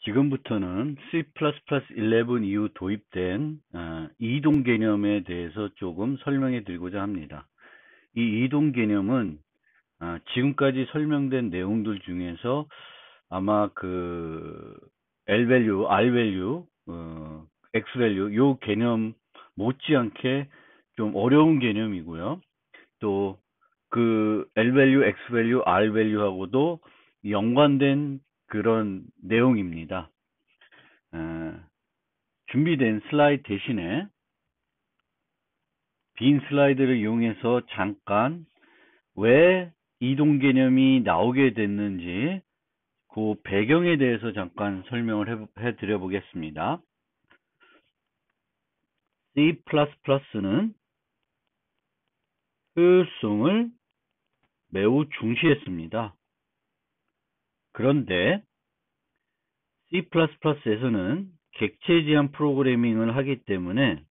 지금부터는 C++11 이후 도입된 이동 개념에 대해서 조금 설명해 드리고자 합니다. 이 이동 개념은 지금까지 설명된 내용들 중에서 아마 그 L value, R value, X value 요 개념 못지않게 좀 어려운 개념이고요. 또 그 L value, X value, R value하고도 연관된 그런 내용입니다. 준비된 슬라이드 대신에 빈 슬라이드를 이용해서 잠깐 왜 이동 개념이 나오게 됐는지 그 배경에 대해서 잠깐 설명을 해드려 보겠습니다. C++는 효율성을 매우 중시했습니다. 그런데 C++에서는 객체 제한 프로그래밍을 하기 때문에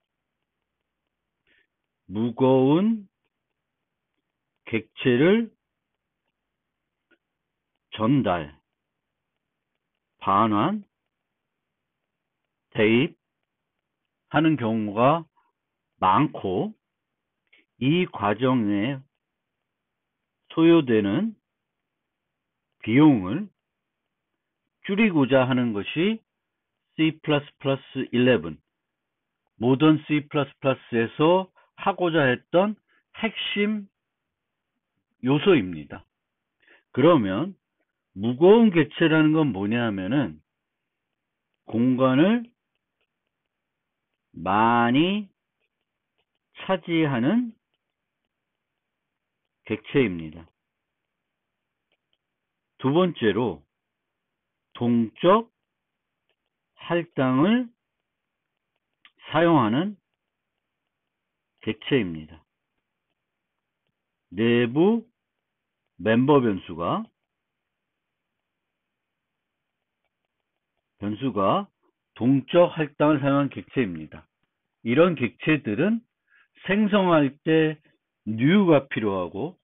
무거운 객체를 전달, 반환, 대입하는 경우가 많고 이 과정에 소요되는 비용을 줄이고자 하는 것이 C++11 모던 C++에서 하고자 했던 핵심 요소입니다. 그러면 무거운 객체라는 건 뭐냐 하면은 공간을 많이 차지하는 객체입니다. 두 번째로 동적 할당을 사용하는 객체입니다. 내부 멤버 변수가 동적 할당을 사용한 객체입니다. 이런 객체들은 생성할 때 new가 필요하고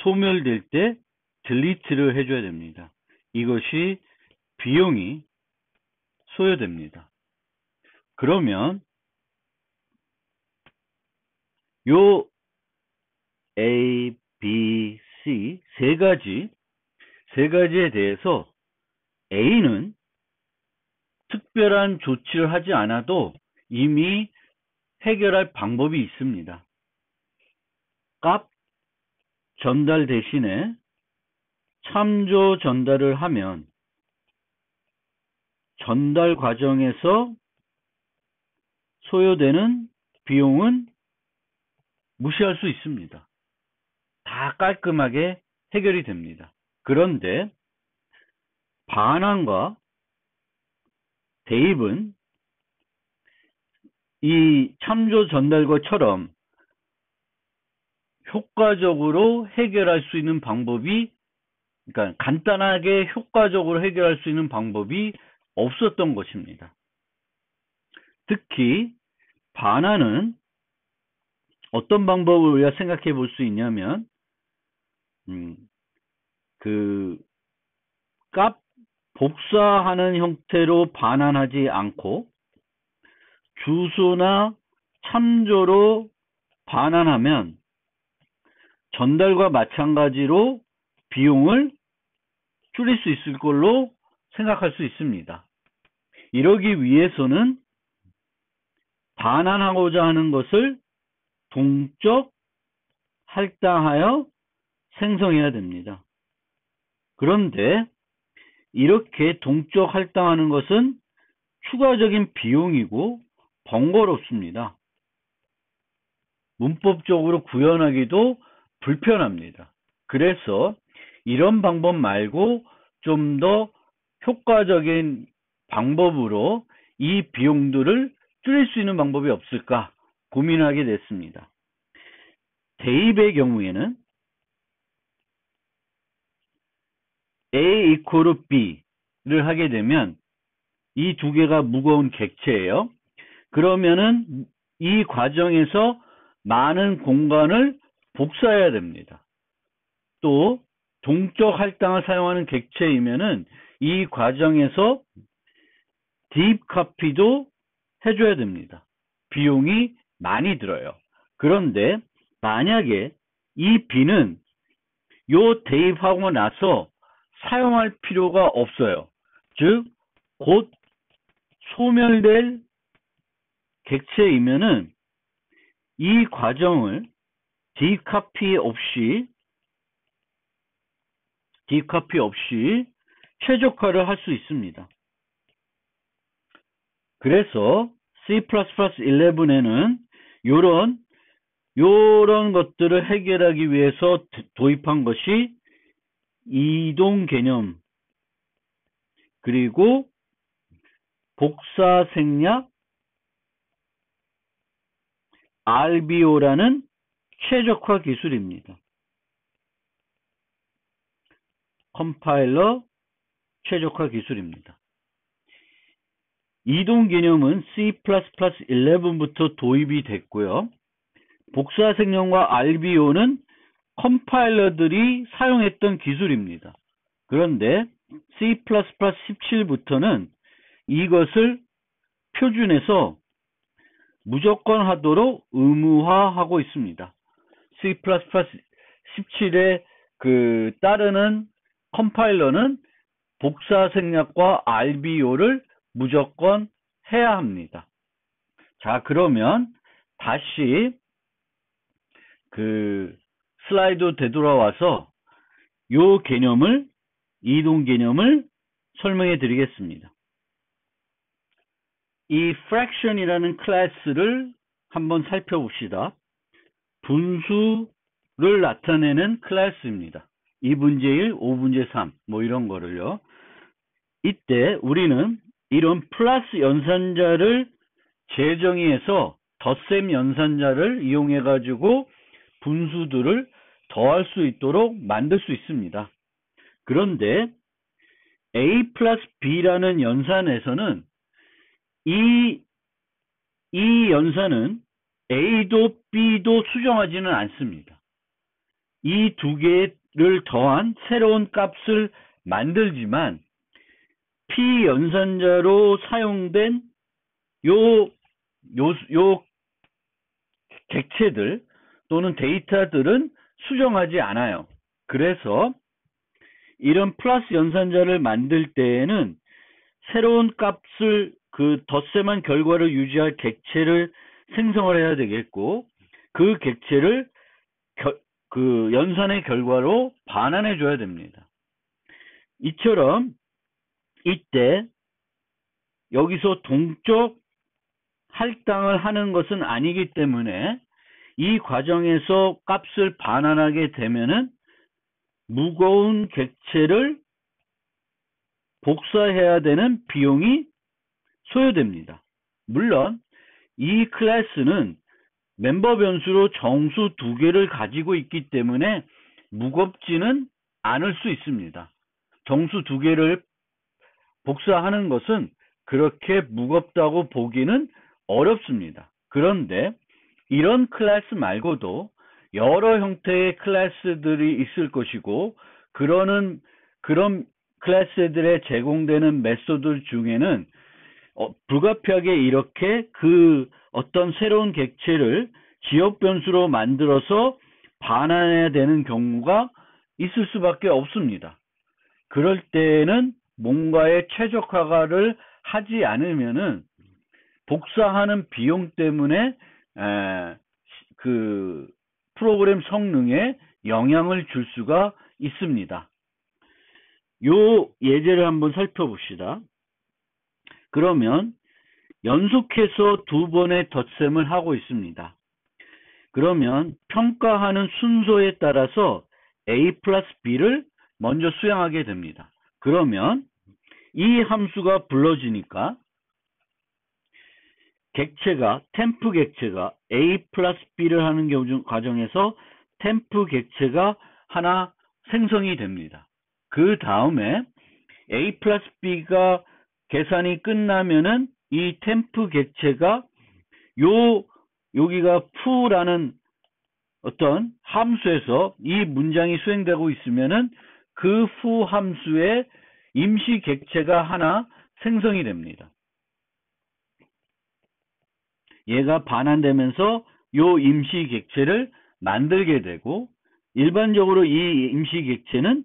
소멸될 때 delete를 해줘야 됩니다. 이것이 비용이 소요됩니다. 그러면 요 A, B, C 세 가지에 대해서 A는 특별한 조치를 하지 않아도 이미 해결할 방법이 있습니다. 값 전달 대신에 참조 전달을 하면 전달 과정에서 소요되는 비용은 무시할 수 있습니다. 다 깔끔하게 해결이 됩니다. 그런데 반환과 대입은 이 참조 전달과처럼 효과적으로 해결할 수 있는 방법이, 그러니까 간단하게 효과적으로 해결할 수 있는 방법이 없었던 것입니다. 특히 반환은 어떤 방법을 우리가 생각해 볼 수 있냐면 그 값 복사하는 형태로 반환하지 않고 주소나 참조로 반환하면 전달과 마찬가지로 비용을 줄일 수 있을 걸로 생각할 수 있습니다. 이러기 위해서는 반환하고자 하는 것을 동적 할당하여 생성해야 됩니다. 그런데 이렇게 동적 할당하는 것은 추가적인 비용이고 번거롭습니다. 문법적으로 구현하기도 불편합니다. 그래서 이런 방법 말고 좀 더 효과적인 방법으로 이 비용들을 줄일 수 있는 방법이 없을까 고민하게 됐습니다. 대입의 경우에는 A equal B를 하게 되면 이 두 개가 무거운 객체예요. 그러면은 이 과정에서 많은 공간을 복사해야 됩니다. 또 동적 할당을 사용하는 객체이면은 이 과정에서 딥 카피도 해줘야 됩니다. 비용이 많이 들어요. 그런데 만약에 이 B는 요 대입하고 나서 사용할 필요가 없어요. 즉, 곧 소멸될 객체이면은 이 과정을 딥카피 없이 최적화를 할 수 있습니다. 그래서 C++11에는 요런 것들을 해결하기 위해서 도입한 것이 이동 개념, 그리고 복사 생략, RBO라는 최적화 기술입니다. 컴파일러 최적화 기술입니다. 이동 개념은 C++11부터 도입이 됐고요. 복사 생략과 RBO는 컴파일러들이 사용했던 기술입니다. 그런데 C++17부터는 이것을 표준에서 무조건 하도록 의무화하고 있습니다. C++17에 따르는 컴파일러는 복사 생략과 RBO를 무조건 해야 합니다. 자, 그러면 다시 슬라이드 되돌아와서 이동 개념을 설명해 드리겠습니다. 이 fraction이라는 클래스를 한번 살펴봅시다. 분수를 나타내는 클래스입니다. 2분의 1, 5분의 3, 뭐 이런 거를요. 이때 우리는 이런 플러스 연산자를 재정의해서 덧셈 연산자를 이용해 가지고 분수들을 더할 수 있도록 만들 수 있습니다. 그런데 A 플러스 B라는 연산에서는 이 연산은 A도 B도 수정하지는 않습니다. 이 두 개를 더한 새로운 값을 만들지만 P 연산자로 사용된 요 객체들 또는 데이터들은 수정하지 않아요. 그래서 이런 플러스 연산자를 만들 때에는 새로운 값을 덧셈한 결과를 유지할 객체를 생성을 해야 되겠고, 그 객체를 연산의 결과로 반환해 줘야 됩니다. 이처럼 이때 여기서 동적 할당을 하는 것은 아니기 때문에 이 과정에서 값을 반환하게 되면은 무거운 객체를 복사해야 되는 비용이 소요됩니다. 물론 이 클래스는 멤버 변수로 정수 2개를 가지고 있기 때문에 무겁지는 않을 수 있습니다. 정수 2개를 복사하는 것은 그렇게 무겁다고 보기는 어렵습니다. 그런데 이런 클래스 말고도 여러 형태의 클래스들이 있을 것이고, 그런 클래스들에 제공되는 메소드 중에는 불가피하게 이렇게 어떤 새로운 객체를 지역 변수로 만들어서 반환해야 되는 경우가 있을 수밖에 없습니다. 그럴 때는 뭔가의 최적화를 하지 않으면은 복사하는 비용 때문에 프로그램 성능에 영향을 줄 수가 있습니다. 요 예제를 한번 살펴봅시다. 그러면 연속해서 2번의 덧셈을 하고 있습니다. 그러면 평가하는 순서에 따라서 A 플러스 B를 먼저 수행하게 됩니다. 그러면 이 함수가 불러지니까 템프 객체가 A 플러스 B를 하는 과정에서 템프 객체가 하나 생성이 됩니다. 그 다음에 A 플러스 B가 계산이 끝나면은 이 템프 객체가 여기가 f라는 어떤 함수에서 이 문장이 수행되고 있으면은 그 fu 함수에 임시 객체가 하나 생성이 됩니다. 얘가 반환되면서 요 임시 객체를 만들게 되고, 일반적으로 이 임시 객체는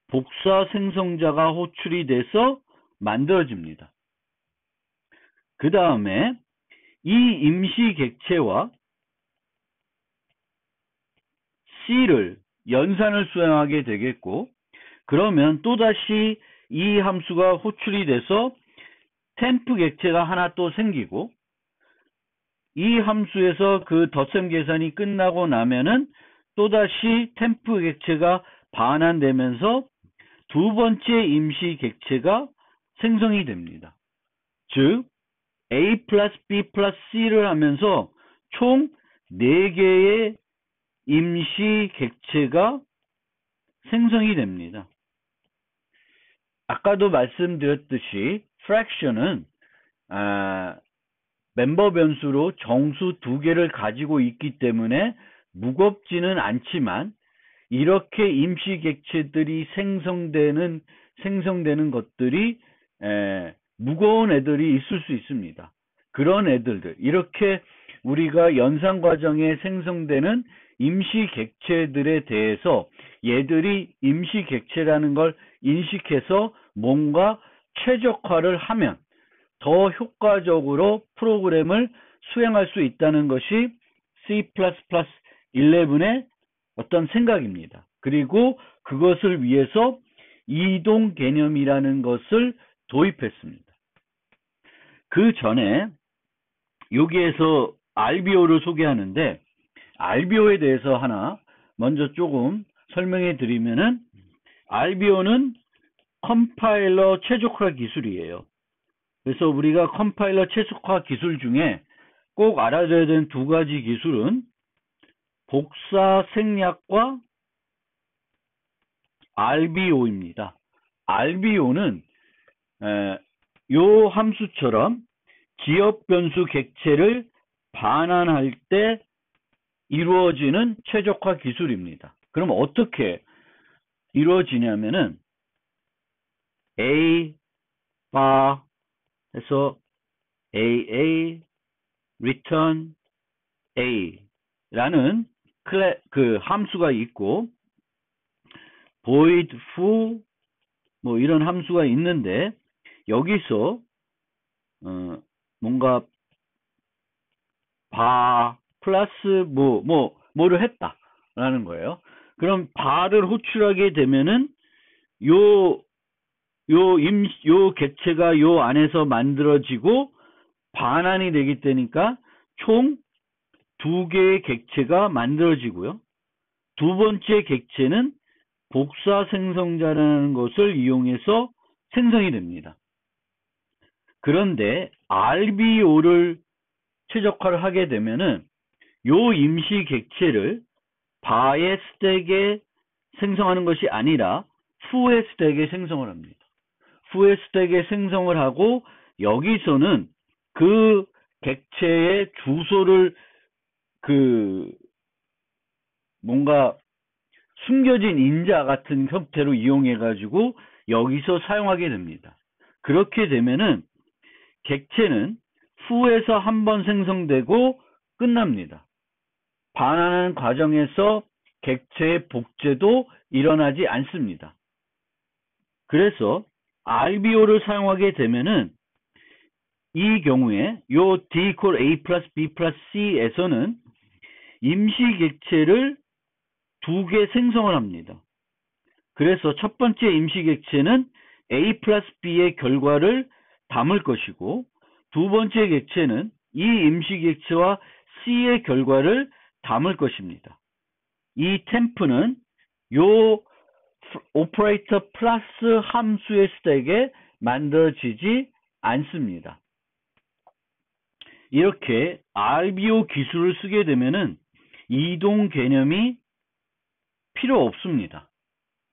복사 생성자가 호출이 돼서 만들어집니다. 그 다음에 이 임시 객체와 C를 연산을 수행하게 되겠고, 그러면 또다시 이 함수가 호출이 돼서 템프 객체가 하나 또 생기고, 이 함수에서 그 덧셈 계산이 끝나고 나면은 또다시 템프 객체가 반환되면서 두 번째 임시 객체가 생성이 됩니다. 즉 A 플러스 B 플러스 C를 하면서 총 4개의 임시 객체가 생성이 됩니다. 아까도 말씀드렸듯이 fraction은 멤버 변수로 정수 2개를 가지고 있기 때문에 무겁지는 않지만, 이렇게 임시 객체들이 생성되는 것들이 무거운 애들이 있을 수 있습니다. 그런 애들들, 이렇게 우리가 연산 과정에 생성되는 임시 객체들에 대해서 얘들이 임시 객체라는 걸 인식해서 뭔가 최적화를 하면 더 효과적으로 프로그램을 수행할 수 있다는 것이 C++11의 어떤 생각입니다. 그리고 그것을 위해서 이동 개념이라는 것을 도입했습니다. 그 전에 여기에서 RBO를 소개하는데, RBO에 대해서 하나 먼저 조금 설명해 드리면은, RBO는 컴파일러 최적화 기술이에요. 그래서 우리가 컴파일러 최적화 기술 중에 꼭 알아둬야 되는 2가지 기술은 복사 생략과 RBO입니다. RBO는 요 함수처럼 기억 변수 객체를 반환할 때 이루어지는 최적화 기술입니다. 그럼 어떻게 이루어지냐면은 A 바 해서 AA return A라는 그 함수가 있고, void foo 뭐 이런 함수가 있는데, 여기서 뭔가 바 플러스 뭐를 했다라는 거예요. 그럼 바를 호출하게 되면은 요 객체가 요 안에서 만들어지고 반환이 되기 때니까 총 2개의 객체가 만들어지고요. 두 번째 객체는 복사 생성자라는 것을 이용해서 생성이 됩니다. 그런데 RBO를 최적화를 하게 되면은 요 임시 객체를 바의 스택에 생성하는 것이 아니라 foo의 스택에 생성을 합니다. foo의 스택에 생성을 하고, 여기서는 그 객체의 주소를 뭔가 숨겨진 인자 같은 형태로 이용해 가지고 여기서 사용하게 됩니다. 그렇게 되면은 객체는 foo에서 한번 생성되고 끝납니다. 반환하는 과정에서 객체의 복제도 일어나지 않습니다. 그래서 RBO를 사용하게 되면은 이 경우에 요 D equal A 플러스 B 플러스 C에서는 임시 객체를 2개 생성을 합니다. 그래서 첫 번째 임시 객체는 A 플러스 B의 결과를 담을 것이고, 두 번째 객체는 이 임시 객체와 C의 결과를 담을 것입니다. 이 템프는 요 오퍼레이터 플러스 함수의 스택에 만들어지지 않습니다. 이렇게 RBO 기술을 쓰게 되면은 이동 개념이 필요 없습니다.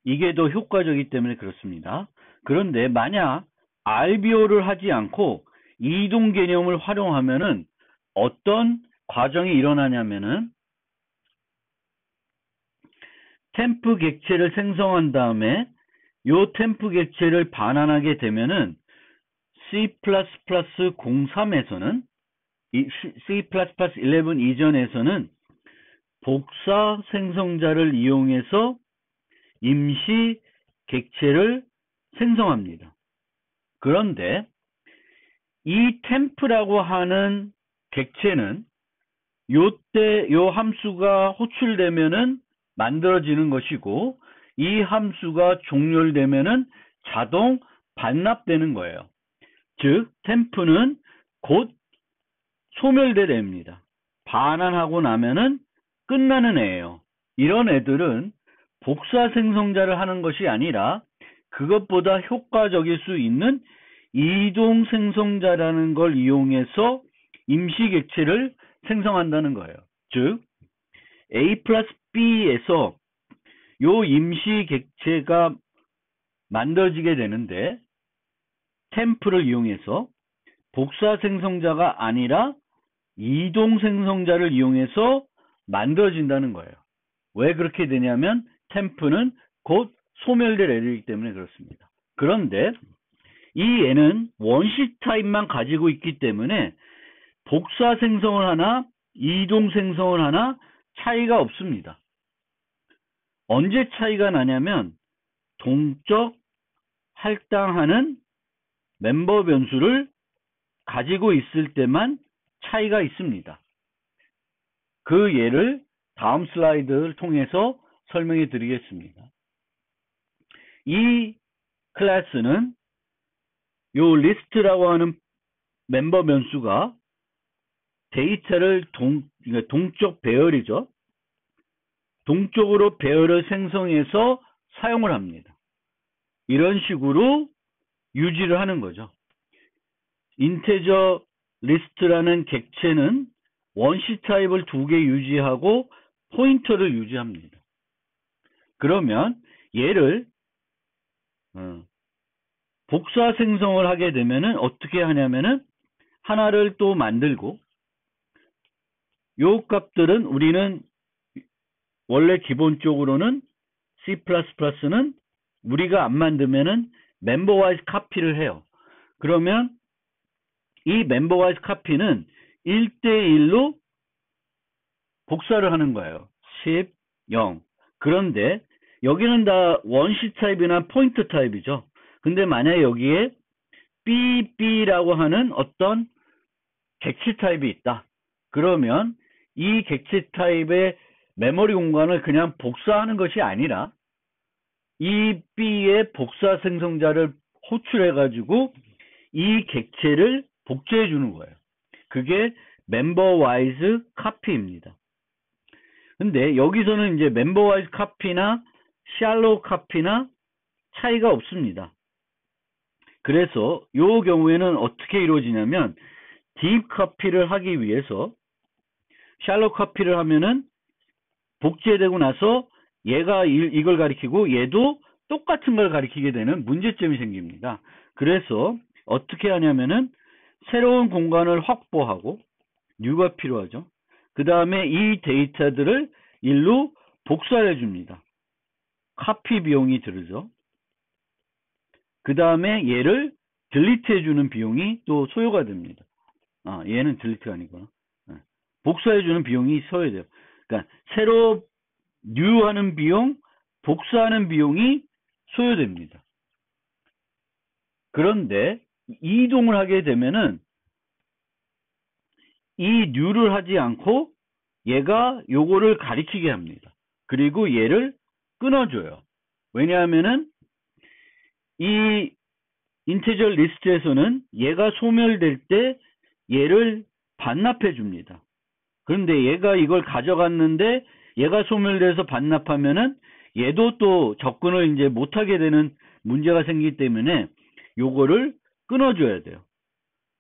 이게 더 효과적이기 때문에 그렇습니다. 그런데 만약 RBO를 하지 않고 이동 개념을 활용하면은 어떤 과정이 일어나냐면은, 템프 객체를 생성한 다음에 요 템프 객체를 반환하게 되면은 C++03에서는 C++11 이전에서는 복사 생성자를 이용해서 임시 객체를 생성합니다. 그런데 이 템프라고 하는 객체는 요 함수가 호출되면은 만들어지는 것이고, 이 함수가 종료되면은 자동 반납되는 거예요. 즉, 템프는 곧 소멸돼 됩니다. 반환하고 나면은 끝나는 애예요. 이런 애들은 복사 생성자를 하는 것이 아니라 그것보다 효과적일 수 있는 이동 생성자라는 걸 이용해서 임시 객체를 생성한다는 거예요. 즉, A 플러스 B에서 요 임시 객체가 만들어지게 되는데, 템프를 이용해서 복사 생성자가 아니라 이동 생성자를 이용해서 만들어진다는 거예요. 왜 그렇게 되냐면 템프는 곧 소멸될 애들이기 때문에 그렇습니다. 그런데 이 애는 원시 타입만 가지고 있기 때문에 복사 생성을 하나 이동 생성을 하나 차이가 없습니다. 언제 차이가 나냐면 동적 할당하는 멤버 변수를 가지고 있을 때만 차이가 있습니다. 그 예를 다음 슬라이드를 통해서 설명해 드리겠습니다. 이 클래스는 요 리스트라고 하는 멤버 변수가 데이터를 동적 배열이죠. 동적으로 배열을 생성해서 사용을 합니다. 이런 식으로 유지를 하는 거죠. 인테저 리스트라는 객체는 원시 타입을 2개 유지하고 포인터를 유지합니다. 그러면 얘를 복사 생성을 하게 되면은 어떻게 하냐면은 하나를 또 만들고, 요 값들은 우리는 원래 기본적으로는 C++는 우리가 안 만들면은 멤버와이즈 카피를 해요. 그러면 이 멤버와이즈 카피는 1대1로 복사를 하는 거예요. 10, 0. 그런데 여기는 다 원시 타입이나 포인트 타입이죠. 근데 만약에 여기에 BB라고 하는 어떤 객체 타입이 있다. 그러면 이 객체 타입의 메모리 공간을 그냥 복사하는 것이 아니라 이 B의 복사 생성자를 호출해가지고 이 객체를 복제해 주는 거예요. 그게 멤버와이즈 카피입니다. 근데 여기서는 이제 멤버와이즈 카피나 샬로우 카피나 차이가 없습니다. 그래서 이 경우에는 어떻게 이루어지냐면 딥 카피를 하기 위해서 샬로우 카피를 하면은 복제되고 나서 얘가 이걸 가리키고 얘도 똑같은 걸 가리키게 되는 문제점이 생깁니다. 그래서 어떻게 하냐면은 새로운 공간을 확보하고 뉴가 필요하죠. 그 다음에 이 데이터들을 일로 복사를 해줍니다. 카피 비용이 들죠. 그 다음에 얘를 딜리트 해주는 비용이 또 소요가 됩니다. 얘는 딜리트가 아니구나. 복사해주는 비용이 소요돼요. 그러니까 새로 뉴하는 비용, 복사하는 비용이 소요됩니다. 그런데 이동을 하게 되면은 이 뉴를 하지 않고 얘가 요거를 가리키게 합니다. 그리고 얘를 끊어줘요. 왜냐하면은 이 인티저 리스트에서는 얘가 소멸될 때 얘를 반납해 줍니다. 그런데 얘가 이걸 가져갔는데 얘가 소멸돼서 반납하면은 얘도 또 접근을 이제 못하게 되는 문제가 생기기 때문에 요거를 끊어줘야 돼요.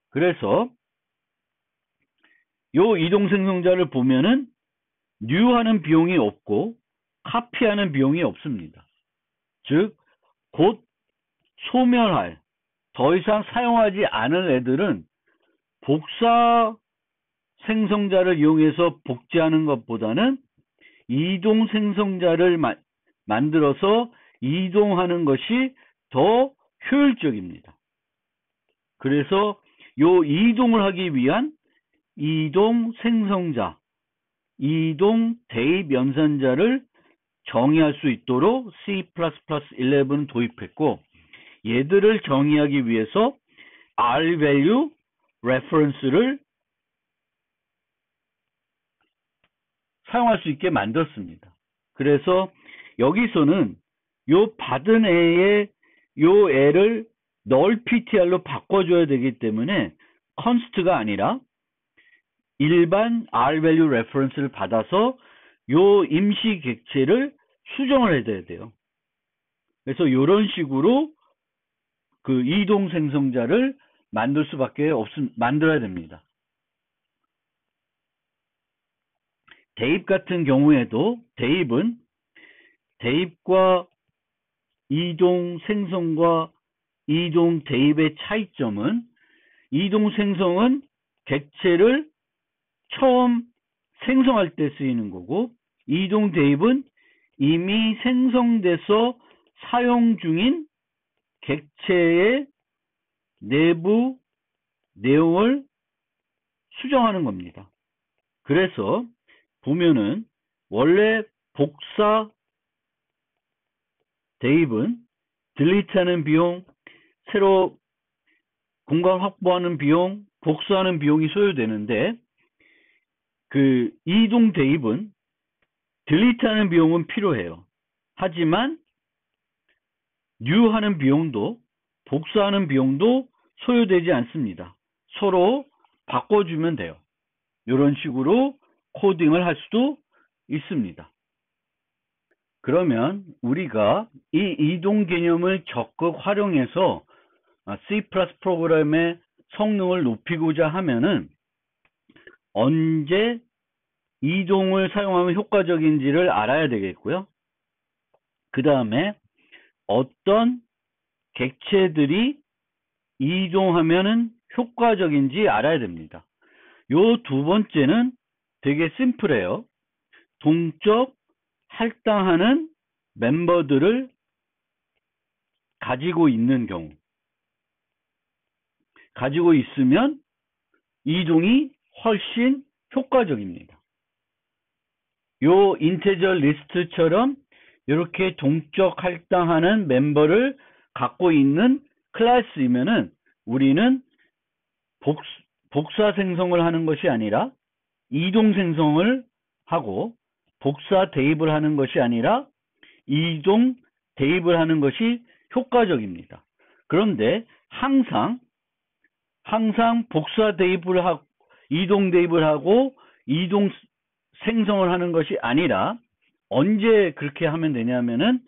그래서 요 이동 생성자를 보면은 뉴하는 비용이 없고 카피하는 비용이 없습니다. 즉, 곧 소멸할, 더 이상 사용하지 않을 애들은 복사 생성자를 이용해서 복제하는 것보다는 이동 생성자를 만들어서 이동하는 것이 더 효율적입니다. 그래서 요 이동을 하기 위한 이동 생성자, 이동 대입 연산자를 정의할 수 있도록 C++11은 도입했고, 얘들을 정의하기 위해서 R-value reference를 사용할 수 있게 만들었습니다. 그래서 여기서는 요 받은 애의 요 애를 null ptr로 바꿔줘야 되기 때문에 const가 아니라 일반 R-value reference를 받아서 요 임시 객체를 수정을 해야 돼요. 그래서 이런 식으로 그 이동 생성자를 만들어야 됩니다. 대입 같은 경우에도 대입과 이동 생성과 이동 대입의 차이점은, 이동 생성은 객체를 처음 생성할 때 쓰이는 거고, 이동 대입은 이미 생성돼서 사용 중인 객체의 내부 내용을 수정하는 겁니다. 그래서 보면은 원래 복사 대입은 딜리트하는 비용, 새로 공간 확보하는 비용, 복사하는 비용이 소요되는데, 그 이동 대입은 딜리트하는 비용은 필요해요. 하지만 new 하는 비용도 복사하는 비용도 소요되지 않습니다. 서로 바꿔주면 돼요. 이런 식으로 코딩을 할 수도 있습니다. 그러면 우리가 이 이동 개념을 적극 활용해서 C++ 프로그램의 성능을 높이고자 하면은 언제 이동을 사용하면 효과적인지를 알아야 되겠고요. 그 다음에 어떤 객체들이 이동하면은 효과적인지 알아야 됩니다. 요 두 번째는 되게 심플해요. 동적 할당하는 멤버들을 가지고 있는 경우, 가지고 있으면 이동이 훨씬 효과적입니다. 요 인테저 리스트처럼 이렇게 동적 할당하는 멤버를 갖고 있는 클래스이면은 우리는 복사 생성을 하는 것이 아니라 이동 생성을 하고, 복사 대입을 하는 것이 아니라 이동 대입을 하는 것이 효과적입니다. 그런데 항상 복사 대입을 하고 이동 대입을 하고 이동 생성을 하는 것이 아니라 언제 그렇게 하면 되냐면은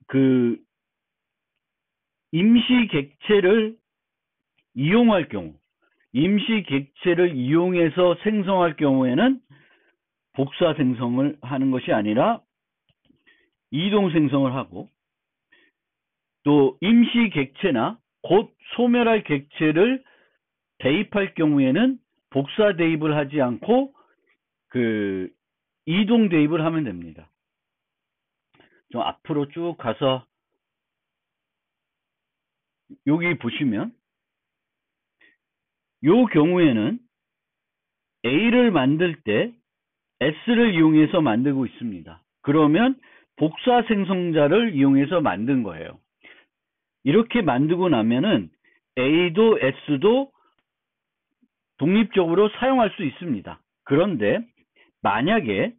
그 임시 객체를 이용할 경우, 임시 객체를 이용해서 생성할 경우에는 복사 생성을 하는 것이 아니라 이동 생성을 하고, 또 임시 객체나 곧 소멸할 객체를 대입할 경우에는 복사 대입을 하지 않고 그 이동 대입을 하면 됩니다. 좀 앞으로 쭉 가서 여기 보시면 요 경우에는 A를 만들 때 S를 이용해서 만들고 있습니다. 그러면 복사 생성자를 이용해서 만든 거예요. 이렇게 만들고 나면은 A도 S도 독립적으로 사용할 수 있습니다. 그런데 만약에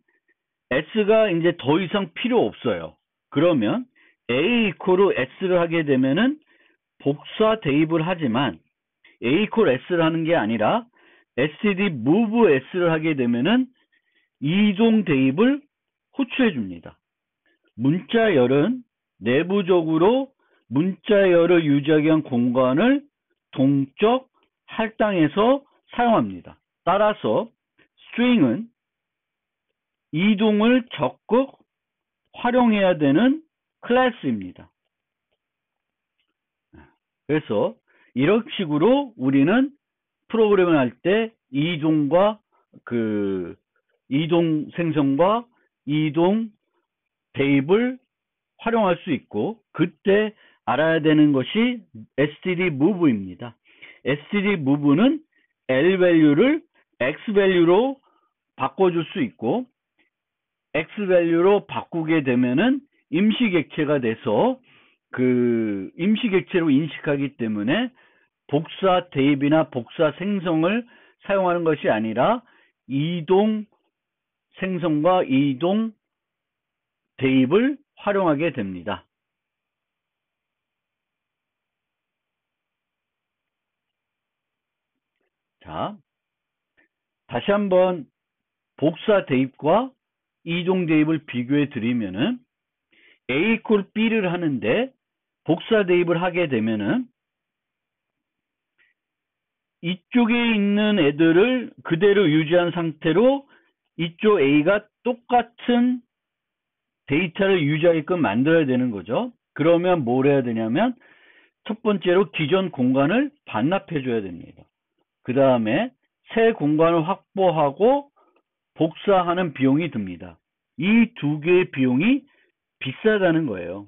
S가 이제 더 이상 필요 없어요. 그러면 A 이퀄 S를 하게 되면은 복사 대입을 하지만 A 이퀄 S를 하는 게 아니라 std move S를 하게 되면은 이동 대입을 호출해 줍니다. 문자열은 내부적으로 문자열을 유지하기 위한 공간을 동적 할당해서 사용합니다. 따라서 string은 이동을 적극 활용해야 되는 클래스입니다. 그래서 이런 식으로 우리는 프로그램을 할 때 이동과 그 이동 생성과 이동 대입을 활용할 수 있고, 그때 알아야 되는 것이 std move입니다. std move는 L 밸류를 X 밸류로 바꿔줄 수 있고, X 밸류로 바꾸게 되면은 임시객체가 돼서 그 임시객체로 인식하기 때문에 복사 대입이나 복사 생성을 사용하는 것이 아니라 이동 생성과 이동 대입을 활용하게 됩니다. 자, 다시 한번 복사 대입과 이동 대입을 비교해 드리면은 A equal B를 하는데 복사 대입을 하게 되면은 이쪽에 있는 애들을 그대로 유지한 상태로 이쪽 A가 똑같은 데이터를 유지하게끔 만들어야 되는 거죠. 그러면 뭘 해야 되냐면 첫 번째로 기존 공간을 반납해 줘야 됩니다. 그 다음에 새 공간을 확보하고 복사하는 비용이 듭니다. 이 두 개의 비용이 비싸다는 거예요.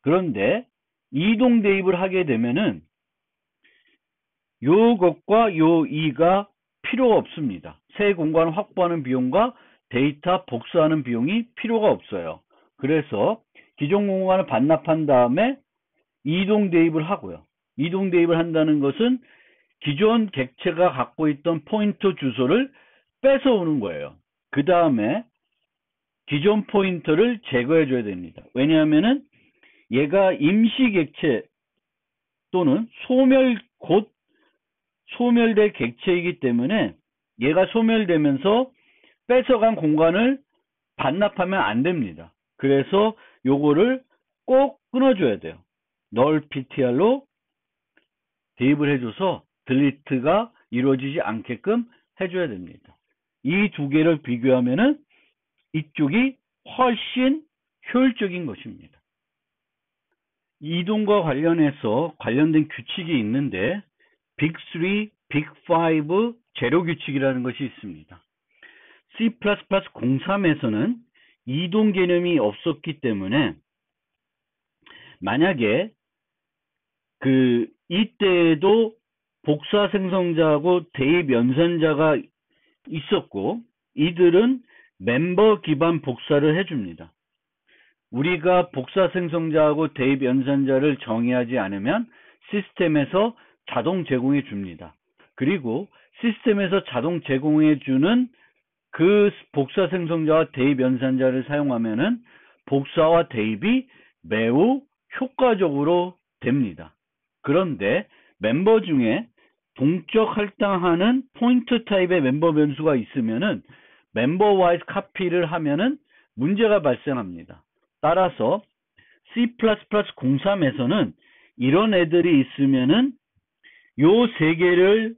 그런데 이동 대입을 하게 되면은 요것과 요 이가 필요가 없습니다. 새 공간을 확보하는 비용과 데이터 복사하는 비용이 필요가 없어요. 그래서 기존 공간을 반납한 다음에 이동 대입을 하고요. 이동 대입을 한다는 것은 기존 객체가 갖고 있던 포인터 주소를 뺏어오는 거예요. 그 다음에 기존 포인터를 제거해 줘야 됩니다. 왜냐하면은 얘가 임시 객체 또는 곧 소멸될 객체이기 때문에 얘가 소멸되면서 뺏어간 공간을 반납하면 안 됩니다. 그래서 요거를 꼭 끊어줘야 돼요. null ptr로 대입을 해줘서 딜리트가 이루어지지 않게끔 해줘야 됩니다. 이 두 개를 비교하면은 이쪽이 훨씬 효율적인 것입니다. 이동과 관련해서 관련된 규칙이 있는데 빅3, 빅5 제로 규칙이라는 것이 있습니다. C++ 03에서는 이동 개념이 없었기 때문에 만약에 이때에도 복사 생성자하고 대입 연산자가 있었고 이들은 멤버 기반 복사를 해줍니다. 우리가 복사 생성자하고 대입 연산자를 정의하지 않으면 시스템에서 자동 제공해 줍니다. 그리고 시스템에서 자동 제공해 주는 그 복사 생성자와 대입 연산자를 사용하면은 복사와 대입이 매우 효과적으로 됩니다. 그런데 멤버 중에 동적 할당하는 포인트 타입의 멤버 변수가 있으면은 멤버 와이즈 카피를 하면은 문제가 발생합니다. 따라서 C++ 03에서는 이런 애들이 있으면은 요 세 개를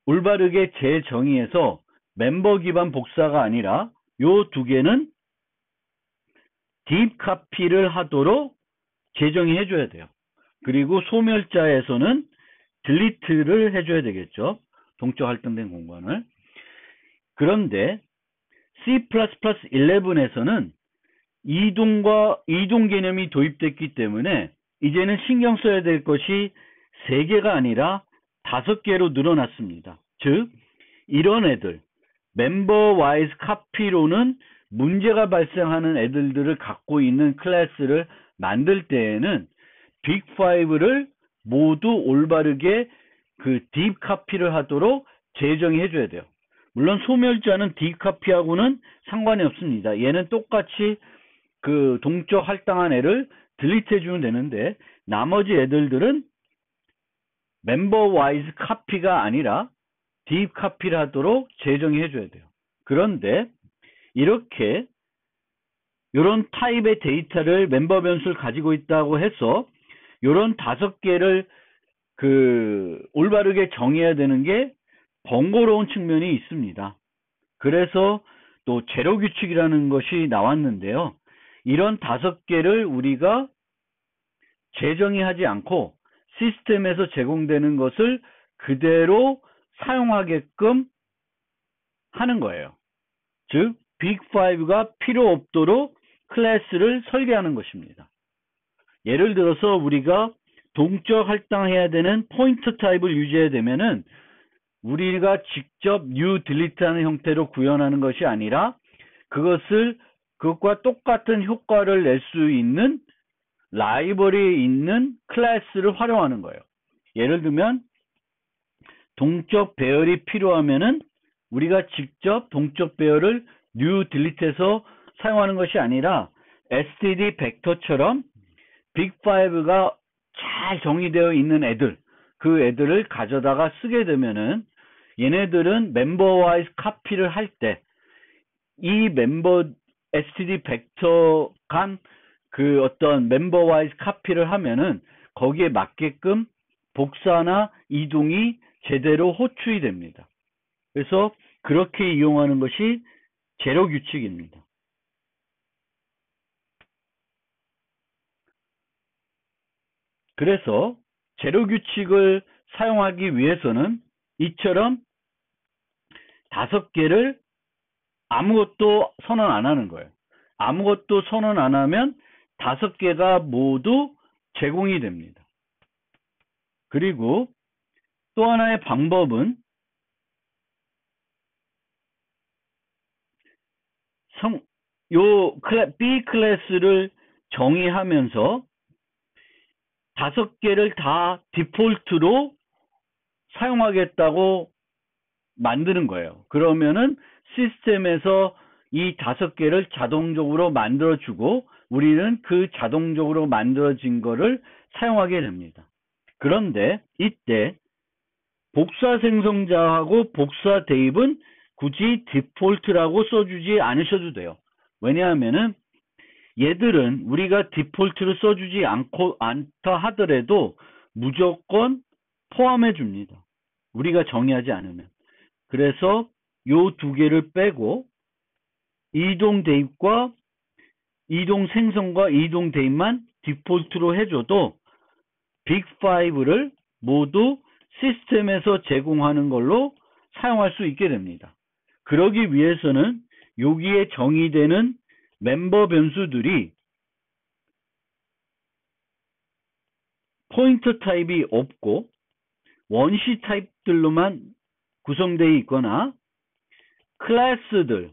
올바르게 재정의해서 멤버 기반 복사가 아니라 요 두 개는 딥 카피를 하도록 재정의해 줘야 돼요. 그리고 소멸자에서는 딜리트를 해줘야 되겠죠. 동적 할당된 공간을. 그런데 C++ 11에서는 이동 개념이 도입됐기 때문에 이제는 신경 써야 될 것이 3개가 아니라 5개로 늘어났습니다. 즉 이런 애들 멤버 와이즈 카피로는 문제가 발생하는 애들을 갖고 있는 클래스를 만들 때에는 빅5를 모두 올바르게 딥 카피를 하도록 재정의해 줘야 돼요. 물론 소멸자는 딥 카피하고는 상관이 없습니다. 얘는 똑같이 동적 할당한 애를 딜리트 해주면 되는데 나머지 애들은 멤버 와이즈 카피가 아니라 딥 카피를 하도록 재정의해 줘야 돼요. 그런데 이렇게 이런 타입의 데이터를 멤버 변수를 가지고 있다고 해서 이런 5개를 올바르게 정해야 되는 게 번거로운 측면이 있습니다. 그래서 또 제로 규칙이라는 것이 나왔는데요. 이런 5개를 우리가 재정의하지 않고 시스템에서 제공되는 것을 그대로 사용하게끔 하는 거예요. 즉 빅5가 필요 없도록 클래스를 설계하는 것입니다. 예를 들어서 우리가 동적 할당해야 되는 포인터 타입을 유지해야 되면은 우리가 직접 new delete 하는 형태로 구현하는 것이 아니라 그것과 똑같은 효과를 낼 수 있는 라이브러리에 있는 클래스를 활용하는 거예요. 예를 들면 동적 배열이 필요하면은 우리가 직접 동적 배열을 new delete에서 사용하는 것이 아니라 std 벡터처럼 빅5가 잘 정의되어 있는 그 애들을 가져다가 쓰게 되면은 얘네들은 멤버와이즈 카피를 할 때 이 멤버 std 벡터 간 그 어떤 멤버와이즈 카피를 하면은 거기에 맞게끔 복사나 이동이 제대로 호출이 됩니다. 그래서 그렇게 이용하는 것이 제로 규칙입니다. 그래서 제로 규칙을 사용하기 위해서는 이처럼 5개를 아무것도 선언 안 하는 거예요. 아무것도 선언 안 하면 5개가 모두 제공이 됩니다. 그리고 또 하나의 방법은 B 클래스를 정의하면서 5개를 다 디폴트로 사용하겠다고 만드는 거예요. 그러면은 시스템에서 이 5개를 자동적으로 만들어주고 우리는 그 자동적으로 만들어진 거를 사용하게 됩니다. 그런데 이때 복사 생성자하고 복사 대입은 굳이 디폴트라고 써주지 않으셔도 돼요. 왜냐하면은 얘들은 우리가 디폴트를 써주지 않다 하더라도 무조건 포함해 줍니다. 우리가 정의하지 않으면. 그래서 요 2개를 빼고 이동 대입과 이동 생성과 이동 대입만 디폴트로 해줘도 빅5를 모두 시스템에서 제공하는 걸로 사용할 수 있게 됩니다. 그러기 위해서는 여기에 정의되는 멤버 변수들이 포인터 타입이 없고 원시 타입들로만 구성되어 있거나 클래스들,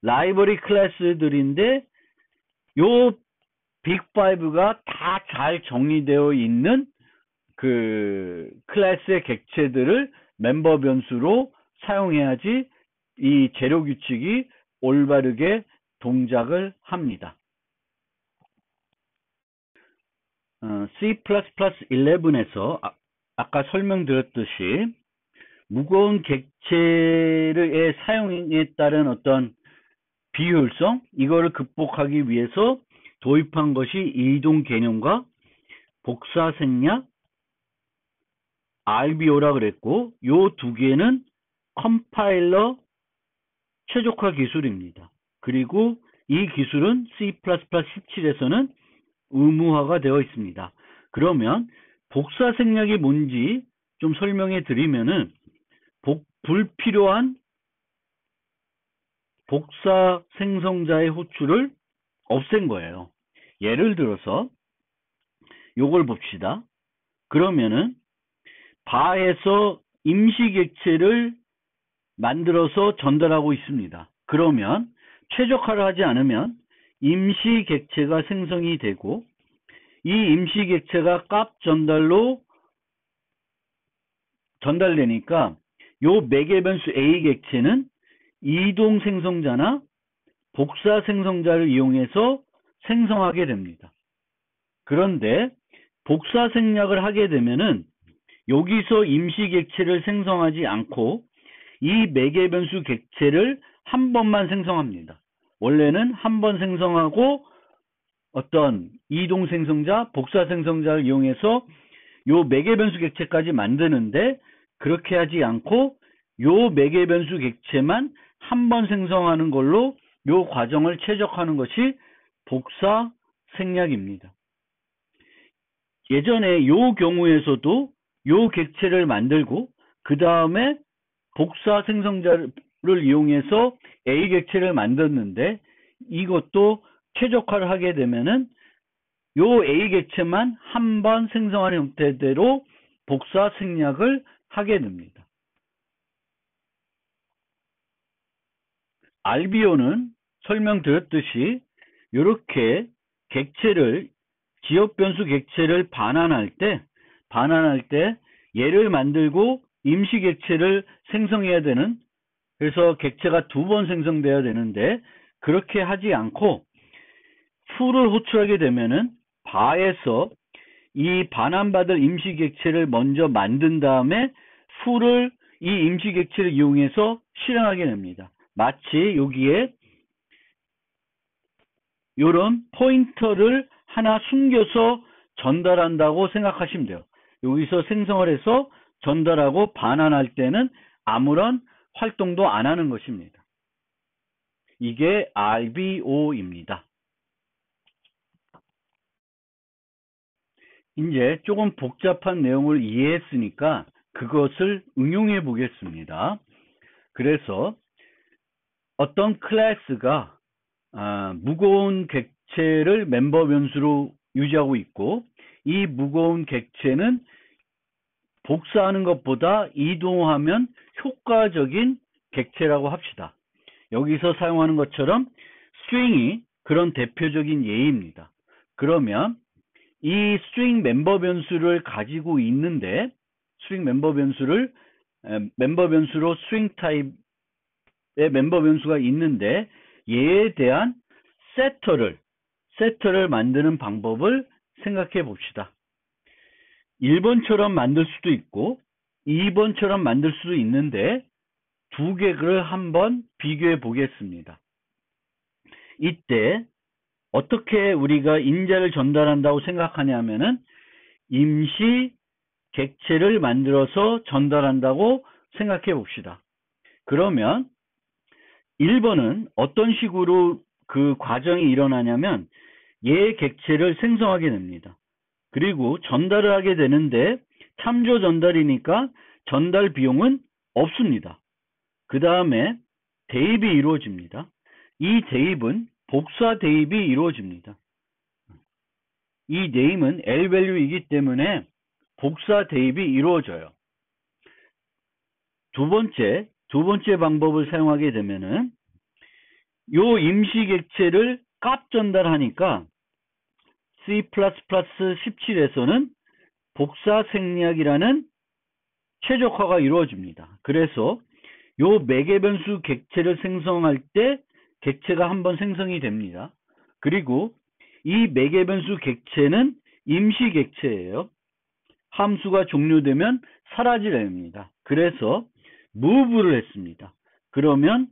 라이브러리 클래스들인데 요 빅5가 다 잘 정의되어 있는 그 클래스의 객체들을 멤버 변수로 사용해야지 이 재료 규칙이 올바르게 동작을 합니다. C++11에서 아까 설명드렸듯이 무거운 객체의 사용에 따른 어떤 비효율성, 이거를 극복하기 위해서 도입한 것이 이동 개념과 복사 생략, RBO라 그랬고, 요 2개는 컴파일러 최적화 기술입니다. 그리고 이 기술은 C++17에서는 의무화가 되어 있습니다. 그러면 복사 생략이 뭔지 좀 설명해 드리면은 불필요한 복사 생성자의 호출을 없앤 거예요. 예를 들어서 요걸 봅시다. 그러면은 바에서 임시 객체를 만들어서 전달하고 있습니다. 그러면 최적화를 하지 않으면 임시 객체가 생성이 되고 이 임시 객체가 값 전달로 전달되니까 요 매개 변수 A 객체는 이동 생성자나 복사 생성자를 이용해서 생성하게 됩니다. 그런데 복사 생략을 하게 되면은 여기서 임시 객체를 생성하지 않고 이 매개 변수 객체를 한 번만 생성합니다. 원래는 한 번 생성하고 어떤 이동 생성자, 복사 생성자를 이용해서 요 매개 변수 객체까지 만드는데 그렇게 하지 않고 요 매개 변수 객체만 한 번 생성하는 걸로 요 과정을 최적화하는 것이 복사 생략입니다. 예전에 요 경우에서도 요 객체를 만들고 그 다음에 복사 생성자를 이용해서 A 객체를 만들었는데 이것도 최적화를 하게 되면은 요 A 객체만 한 번 생성하는 형태대로 복사 생략을 하게 됩니다. 알비오는 설명드렸듯이 이렇게 객체를 지역 변수 객체를 반환할 때 얘를 만들고 임시 객체를 생성해야 되는, 그래서 객체가 두 번 생성돼야 되는데 그렇게 하지 않고 풀을 호출하게 되면은 바에서 이 반환받을 임시 객체를 먼저 만든 다음에 풀을 이 임시 객체를 이용해서 실행하게 됩니다. 마치 여기에 이런 포인터를 하나 숨겨서 전달한다고 생각하시면 돼요. 여기서 생성을 해서 전달하고 반환할 때는 아무런 활동도 안 하는 것입니다. 이게 RBO입니다. 이제 조금 복잡한 내용을 이해했으니까 그것을 응용해 보겠습니다. 그래서 어떤 클래스가 무거운 객체를 멤버 변수로 유지하고 있고, 이 무거운 객체는 복사하는 것보다 이동하면 효과적인 객체라고 합시다. 여기서 사용하는 것처럼 스트링이 그런 대표적인 예입니다. 그러면 이 스트링 멤버 변수를 가지고 있는데, 스트링 멤버 변수로 스트링 타입의 멤버 변수가 있는데, 얘에 대한 세터를 만드는 방법을 생각해 봅시다. 1번처럼 만들 수도 있고 2번처럼 만들 수도 있는데 두 개를 한번 비교해 보겠습니다. 이때 어떻게 우리가 인자를 전달한다고 생각하냐면은 임시 객체를 만들어서 전달한다고 생각해 봅시다. 그러면 1번은 어떤 식으로 그 과정이 일어나냐면 얘 객체를 생성하게 됩니다. 그리고 전달을 하게 되는데 참조 전달이니까 전달 비용은 없습니다. 그 다음에 대입이 이루어집니다. 이 대입은 복사 대입이 이루어집니다. 이 name은 Lvalue이기 때문에 복사 대입이 이루어져요. 두 번째 방법을 사용하게 되면은 요 임시 객체를 값 전달하니까 C++17에서는 복사 생략이라는 최적화가 이루어집니다. 그래서 요 매개 변수 객체를 생성할 때 객체가 한번 생성이 됩니다. 그리고 이 매개 변수 객체는 임시 객체예요. 함수가 종료되면 사라지려 합니다. 그래서 move를 했습니다. 그러면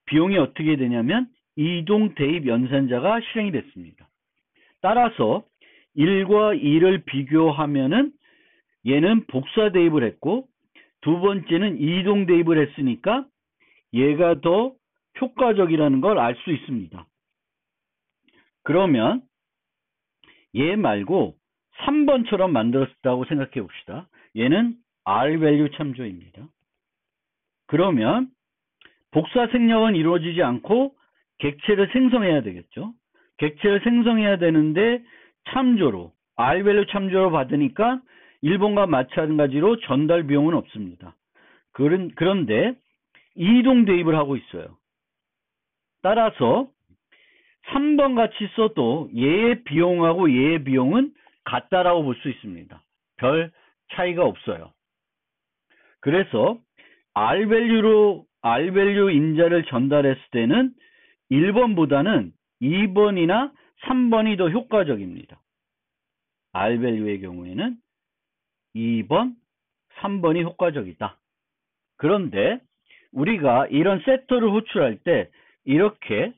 비용이 어떻게 되냐면 이동 대입 연산자가 실행이 됐습니다. 따라서 1과 2를 비교하면은 얘는 복사 대입을 했고 두 번째는 이동 대입을 했으니까 얘가 더 효과적이라는 걸 알 수 있습니다. 그러면 얘 말고 3번처럼 만들었다고 생각해 봅시다. 얘는 R밸류 참조입니다. 그러면 복사 생략은 이루어지지 않고 객체를 생성해야 되겠죠. 객체를 생성해야 되는데 참조로 R밸류 참조로 받으니까 1번과 마찬가지로 전달 비용은 없습니다. 그런데 이동 대입을 하고 있어요. 따라서 3번 같이 써도 얘의 비용하고 얘의 비용은 같다라고 볼 수 있습니다. 별 차이가 없어요. 그래서 R밸류 인자를 전달했을 때는 1번보다는 2번이나 3번이 더 효과적입니다. R밸류의 경우에는 2번, 3번이 효과적이다. 그런데 우리가 이런 세터를 호출할 때 이렇게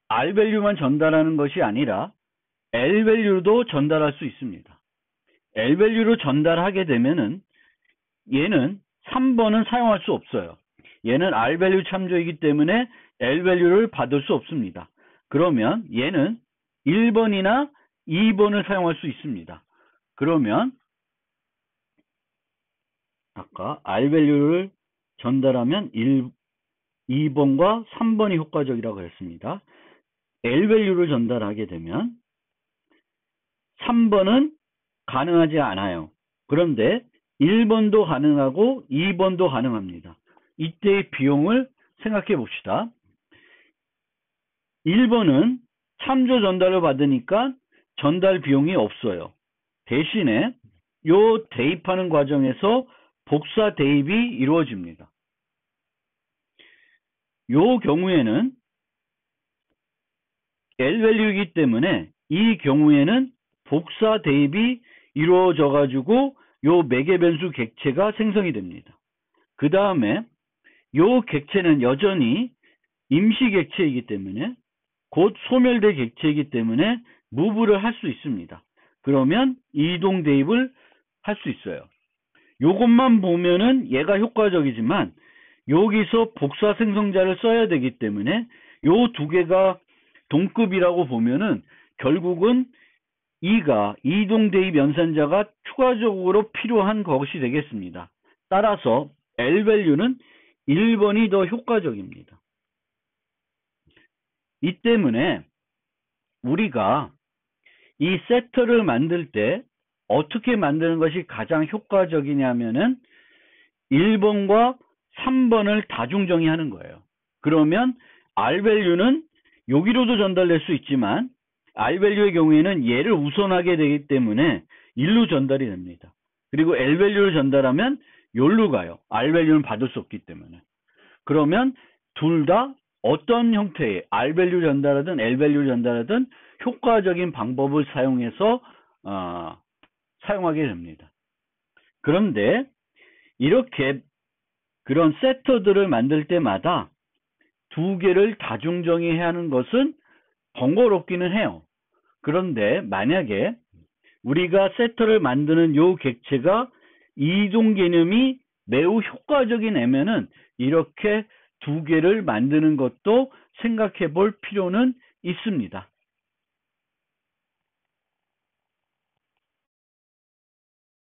R밸류만 전달하는 것이 아니라 L밸류도 전달할 수 있습니다. L밸류로 전달하게 되면은 얘는 3번은 사용할 수 없어요. 얘는 R밸류 참조이기 때문에 L밸류를 받을 수 없습니다. 그러면 얘는 1번이나 2번을 사용할 수 있습니다. 그러면 아까 R밸류를 전달하면 2번과 3번이 효과적이라고 했습니다. L밸류를 전달하게 되면 3번은 가능하지 않아요. 그런데 1번도 가능하고 2번도 가능합니다. 이때의 비용을 생각해 봅시다. 1번은 참조 전달을 받으니까 전달 비용이 없어요. 대신에 요 대입하는 과정에서 복사 대입이 이루어집니다. 요 경우에는 L밸류이기 때문에 이 경우에는 복사 대입이 이루어져 가지고 요 매개 변수 객체가 생성이 됩니다. 그 다음에 요 객체는 여전히 임시 객체이기 때문에 곧 소멸될 객체이기 때문에 무브를 할 수 있습니다. 그러면 이동 대입을 할 수 있어요. 요것만 보면은 얘가 효과적이지만 여기서 복사 생성자를 써야 되기 때문에 요 두 개가 동급이라고 보면은 결국은 2가 이동 대입 연산자가 추가적으로 필요한 것이 되겠습니다. 따라서 L밸류는 1번이 더 효과적입니다. 이 때문에 우리가 이 세터를 만들 때 어떻게 만드는 것이 가장 효과적이냐면은 1번과 3번을 다중정의하는 거예요. 그러면 R밸류는 여기로도 전달될 수 있지만 R밸류의 경우에는 얘를 우선하게 되기 때문에 1로 전달이 됩니다. 그리고 L밸류를 전달하면 여기로 가요. R밸류는 받을 수 없기 때문에. 그러면 둘 다 어떤 형태의 R밸류 전달하든 L밸류 전달하든 효과적인 방법을 사용해서 사용하게 됩니다. 그런데 이렇게 그런 세터들을 만들 때마다 두 개를 다중정의해야 하는 것은 번거롭기는 해요. 그런데 만약에 우리가 세터를 만드는 요 객체가 이동 개념이 매우 효과적인 애면은 이렇게 두 개를 만드는 것도 생각해 볼 필요는 있습니다.